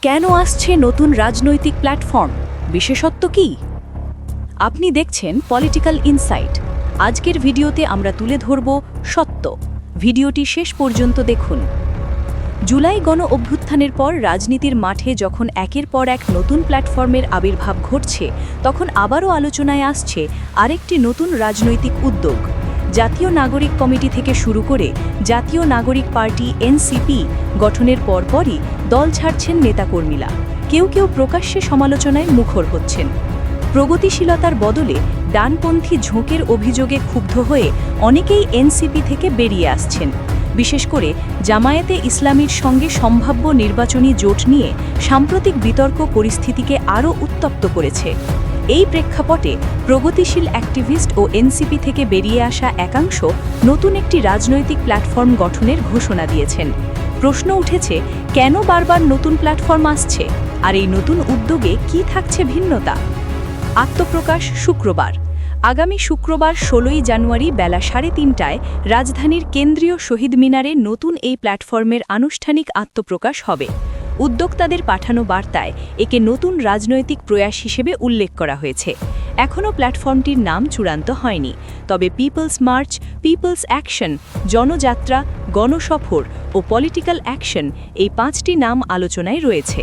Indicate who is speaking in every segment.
Speaker 1: কেন আসছে নতুন রাজনৈতিক প্ল্যাটফর্ম? বিশেষত্ব কি? আপনি দেখছেন পলিটিক্যাল ইনসাইট। আজকের ভিডিওতে আমরা তুলে ধরব সত্য। ভিডিওটি শেষ পর্যন্ত দেখুন। জুলাই গণ অভ্যুত্থানের পর রাজনীতির মাঠে যখন একের পর এক নতুন প্ল্যাটফর্মের আবির্ভাব ঘটছে, তখন আবারও আলোচনায় আসছে আরেকটি নতুন রাজনৈতিক উদ্যোগ। জাতীয় নাগরিক কমিটি থেকে শুরু করে জাতীয় নাগরিক পার্টি এনসিপি গঠনের পরপরই দল ছাড়ছেন নেতাকর্মীরা। কেউ কেউ প্রকাশ্যে সমালোচনায় মুখর হচ্ছেন। প্রগতিশীলতার বদলে ডানপন্থী ঝোঁকের অভিযোগে ক্ষুব্ধ হয়ে অনেকেই এনসিপি থেকে বেরিয়ে আসছেন। বিশেষ করে জামায়াতে ইসলামীর সঙ্গে সম্ভাব্য নির্বাচনী জোট নিয়ে সাম্প্রতিক বিতর্ক পরিস্থিতিকে আরও উত্তপ্ত করেছে। এই প্রেক্ষাপটে প্রগতিশীল অ্যাক্টিভিস্ট ও এনসিপি থেকে বেরিয়ে আসা একাংশ নতুন একটি রাজনৈতিক প্ল্যাটফর্ম গঠনের ঘোষণা দিয়েছেন। প্রশ্ন উঠেছে, কেন বারবার নতুন প্ল্যাটফর্ম আসছে, আর এই নতুন উদ্যোগে কি থাকছে ভিন্নতা? আত্মপ্রকাশ শুক্রবার। আগামী শুক্রবার 16ই জানুয়ারি বেলা 3:30টায় রাজধানীর কেন্দ্রীয় শহীদ মিনারে নতুন এই প্ল্যাটফর্মের আনুষ্ঠানিক আত্মপ্রকাশ হবে। উদ্যোক্তাদের পাঠানো বার্তায় একে নতুন রাজনৈতিক প্রয়াস হিসেবে উল্লেখ করা হয়েছে। এখনও প্ল্যাটফর্মটির নাম চূড়ান্ত হয়নি, তবে পিপলস মার্চ, পিপলস অ্যাকশন, জনযাত্রা, গণসফর ও পলিটিক্যাল অ্যাকশন এই 5টি নাম আলোচনায় রয়েছে।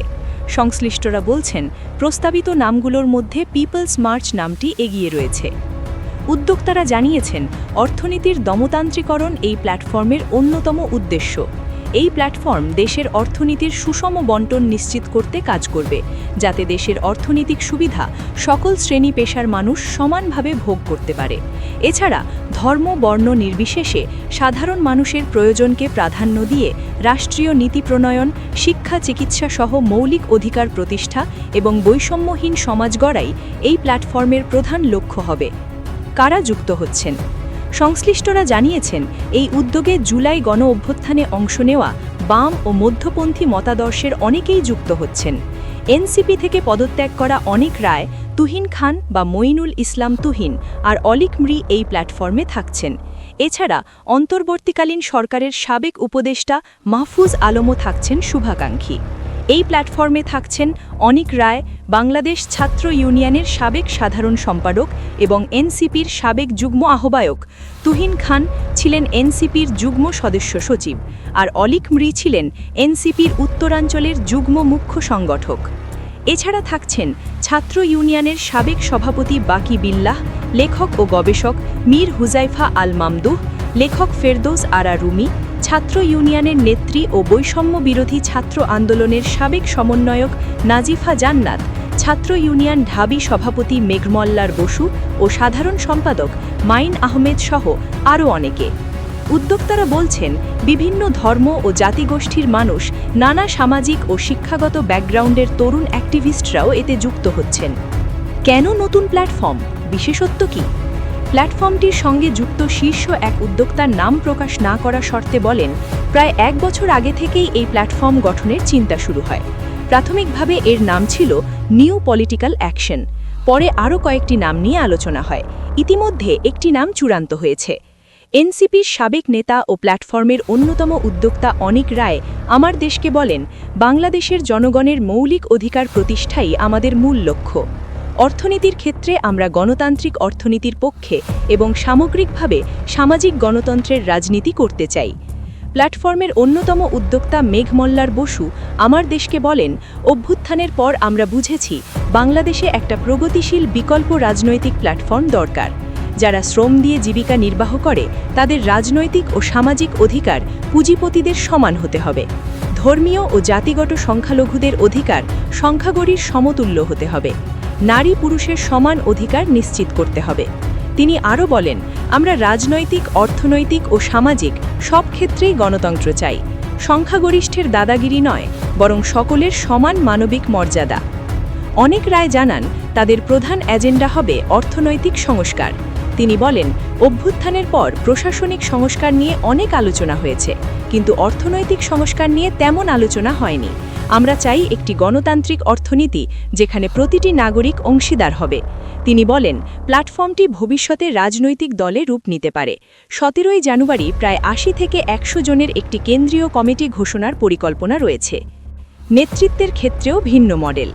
Speaker 1: সংশ্লিষ্টরা বলছেন, প্রস্তাবিত নামগুলোর মধ্যে পিপলস মার্চ নামটি এগিয়ে রয়েছে। উদ্যোক্তারা জানিয়েছেন, অর্থনীতির দমতান্ত্রিকরণ এই প্ল্যাটফর্মের অন্যতম উদ্দেশ্য। এই প্ল্যাটফর্ম দেশের অর্থনীতির সুষম বণ্টন নিশ্চিত করতে কাজ করবে, যাতে দেশের অর্থনৈতিক সুবিধা সকল শ্রেণী পেশার মানুষ সমানভাবে ভোগ করতে পারে। এছাড়া ধর্ম বর্ণ নির্বিশেষে সাধারণ মানুষের প্রয়োজনকে প্রাধান্য দিয়ে রাষ্ট্রীয় নীতি প্রণয়ন, শিক্ষা চিকিৎসা সহ মৌলিক অধিকার প্রতিষ্ঠা এবং বৈষম্যহীন সমাজ গড়াই এই প্ল্যাটফর্মের প্রধান লক্ষ্য হবে। কারা যুক্ত হচ্ছেন? সংশ্লিষ্টরা জানিয়েছেন, এই উদ্যোগে জুলাই গণ অভ্যুত্থানে অংশ নেওয়া বাম ও মধ্যপন্থী মতাদর্শের অনেকেই যুক্ত হচ্ছেন। এনসিপি থেকে পদত্যাগ করা অনেক রায়, তুহিন খান বা মঈনুল ইসলাম তুহিন আর অলিক মৃ এই প্ল্যাটফর্মে থাকছেন। এছাড়া অন্তর্বর্তীকালীন সরকারের সাবেক উপদেষ্টা মাহফুজ আলমও থাকছেন শুভাকাঙ্ক্ষী। এই প্ল্যাটফর্মে থাকছেন অনিক রায়, বাংলাদেশ ছাত্র ইউনিয়নের সাবেক সাধারণ সম্পাদক এবং এনসিপির সাবেক যুগ্ম আহ্বায়ক। তুহিন খান ছিলেন এনসিপির যুগ্ম সদস্য সচিব, আর অলিক মৃ ছিলেন এনসিপির উত্তরাঞ্চলের যুগ্ম মুখ্য সংগঠক। এছাড়া থাকছেন ছাত্র ইউনিয়নের সাবেক সভাপতি বাকি বিল্লাহ, লেখক ও গবেষক মীর হুজাইফা আল মামদুহ, লেখক ফেরদৌস আরা রুমি, ছাত্র ইউনিয়নের নেত্রী ও বৈষম্য বিরোধী ছাত্র আন্দোলনের সাবেক সমন্বয়ক নাজিফা জান্নাত, ছাত্র ইউনিয়ন ঢাবি সভাপতি মেঘমল্লার বসু ও সাধারণ সম্পাদক মাইন আহমেদ সহ আরও অনেকে। উদ্যোক্তারা বলছেন, বিভিন্ন ধর্ম ও জাতিগোষ্ঠীর মানুষ, নানা সামাজিক ও শিক্ষাগত ব্যাকগ্রাউন্ডের তরুণ অ্যাক্টিভিস্টরাও এতে যুক্ত হচ্ছেন। কেন নতুন প্ল্যাটফর্ম? বিশেষত্ব কি? প্ল্যাটফর্মটির সঙ্গে যুক্ত শীর্ষ এক উদ্যোক্তার নাম প্রকাশ না করা শর্তে বলেন, প্রায় 1 বছর আগে থেকেই এই প্ল্যাটফর্ম গঠনের চিন্তা শুরু হয়। প্রাথমিকভাবে এর নাম ছিল নিউ পলিটিক্যাল অ্যাকশন। পরে আরও কয়েকটি নাম নিয়ে আলোচনা হয়। ইতিমধ্যে একটি নাম চূড়ান্ত হয়েছে। এনসিপির সাবেক নেতা ও প্ল্যাটফর্মের অন্যতম উদ্যোক্তা অনিক রায় আমার দেশকে বলেন, বাংলাদেশের জনগণের মৌলিক অধিকার প্রতিষ্ঠাই আমাদের মূল লক্ষ্য। অর্থনীতির ক্ষেত্রে আমরা গণতান্ত্রিক অর্থনীতির পক্ষে এবং সামগ্রিকভাবে সামাজিক গণতন্ত্রের রাজনীতি করতে চাই। প্ল্যাটফর্মের অন্যতম উদ্যোক্তা মেঘমল্লার বসু আমার দেশকে বলেন, অভ্যুত্থানের পর আমরা বুঝেছি বাংলাদেশে একটা প্রগতিশীল বিকল্প রাজনৈতিক প্ল্যাটফর্ম দরকার। যারা শ্রম দিয়ে জীবিকা নির্বাহ করে তাদের রাজনৈতিক ও সামাজিক অধিকার পুঁজিপতিদের সমান হতে হবে। ধর্মীয় ও জাতিগত সংখ্যালঘুদের অধিকার সংখ্যাগরিষ্ঠের সমতুল্য হতে হবে। নারী পুরুষের সমান অধিকার নিশ্চিত করতে হবে। তিনি আরও বলেন, আমরা রাজনৈতিক, অর্থনৈতিক ও সামাজিক সব ক্ষেত্রেই গণতন্ত্র চাই। সংখ্যাগরিষ্ঠের দাদাগিরি নয়, বরং সকলের সমান মানবিক মর্যাদা। অনেক রায় জানান, তাদের প্রধান এজেন্ডা হবে অর্থনৈতিক সংস্কার। তিনি বলেন, অভ্যুত্থানের পর প্রশাসনিক সংস্কার নিয়ে অনেক আলোচনা হয়েছে, কিন্তু অর্থনৈতিক সংস্কার নিয়ে তেমন আলোচনা হয়নি। আমরা চাই একটি গণতান্ত্রিক অর্থনীতি যেখানে প্রতিটি নাগরিক অংশীদার হবে। তিনি বলেন, প্ল্যাটফর্মটি ভবিষ্যতে রাজনৈতিক দলে রূপ নিতে পারে। 17ই জানুয়ারি প্রায় 80 থেকে 100 জনের একটি কেন্দ্রীয় কমিটি ঘোষণার পরিকল্পনা রয়েছে। নেতৃত্বের ক্ষেত্রেও ভিন্ন মডেল।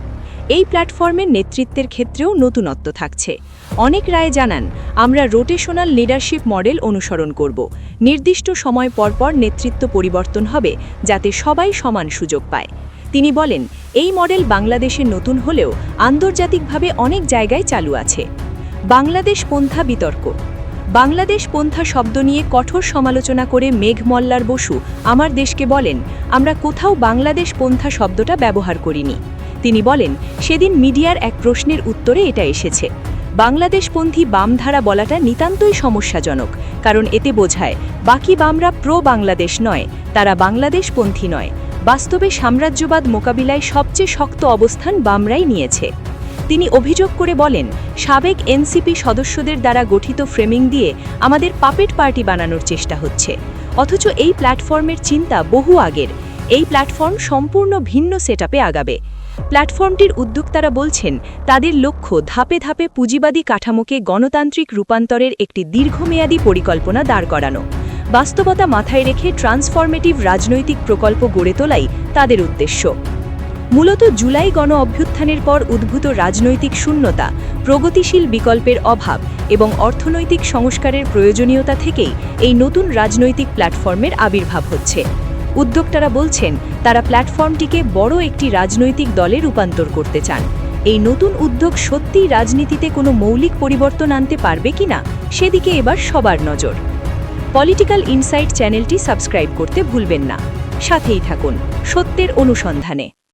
Speaker 1: এই প্ল্যাটফর্মের নেতৃত্বের ক্ষেত্রেও নতুনত্ব থাকছে। অনেক রায় জানান, আমরা রোটেশনাল লিডারশিপ মডেল অনুসরণ করব। নির্দিষ্ট সময় পরপর নেতৃত্ব পরিবর্তন হবে, যাতে সবাই সমান সুযোগ পায়। তিনি বলেন, এই মডেল বাংলাদেশে নতুন হলেও আন্তর্জাতিকভাবে অনেক জায়গায় চালু আছে। বাংলাদেশ পন্থা বিতর্ক। বাংলাদেশ পন্থা শব্দ নিয়ে কঠোর সমালোচনা করে মেঘ মল্লার বসু আমার দেশকে বলেন, আমরা কোথাও বাংলাদেশ পন্থা শব্দটা ব্যবহার করিনি। তিনি বলেন, সেদিন মিডিয়ার এক প্রশ্নের উত্তরে এটা এসেছে। বাংলাদেশপন্থী বামধারা বলাটা নিতান্তই সমস্যাজনক, কারণ এতে বোঝায় বাকি বামরা প্রো বাংলাদেশ নয়, তারা বাংলাদেশপন্থী নয়। বাস্তবে সাম্রাজ্যবাদ মোকাবিলায় সবচেয়ে শক্ত অবস্থান বামরাই নিয়েছে। তিনি অভিযোগ করে বলেন, সাবেক এনসিপি সদস্যদের দ্বারা গঠিত ফ্রেমিং দিয়ে আমাদের পাপেট পার্টি বানানোর চেষ্টা হচ্ছে। অথচ এই প্ল্যাটফর্মের চিন্তা বহু আগের। এই প্ল্যাটফর্ম সম্পূর্ণ ভিন্ন সেটআপে আগাবে। প্ল্যাটফর্মটির উদ্যোক্তারা বলছেন, তাদের লক্ষ্য ধাপে ধাপে পুঁজিবাদী কাঠামোকে গণতান্ত্রিক রূপান্তরের একটি দীর্ঘমেয়াদী পরিকল্পনা দাঁড় করানো। বাস্তবতা মাথায় রেখে ট্রান্সফরমেটিভ রাজনৈতিক প্রকল্প গড়ে তোলাই তাদের উদ্দেশ্য। মূলত জুলাই গণ অভ্যুত্থানের পর উদ্ভূত রাজনৈতিক শূন্যতা, প্রগতিশীল বিকল্পের অভাব এবং অর্থনৈতিক সংস্কারের প্রয়োজনীয়তা থেকেই এই নতুন রাজনৈতিক প্ল্যাটফর্মের আবির্ভাব হচ্ছে। উদ্যোক্তারা বলছেন, তারা প্ল্যাটফর্মটিকে বড় একটি রাজনৈতিক দলে রূপান্তর করতে চান। এই নতুন উদ্যোগ সত্যিই রাজনীতিতে কোনো মৌলিক পরিবর্তন আনতে পারবে কিনা, সেদিকে এবার সবার নজর। পলিটিক্যাল ইনসাইট চ্যানেলটি সাবস্ক্রাইব করতে ভুলবেন না। সাথেই থাকুন সত্যের অনুসন্ধানে।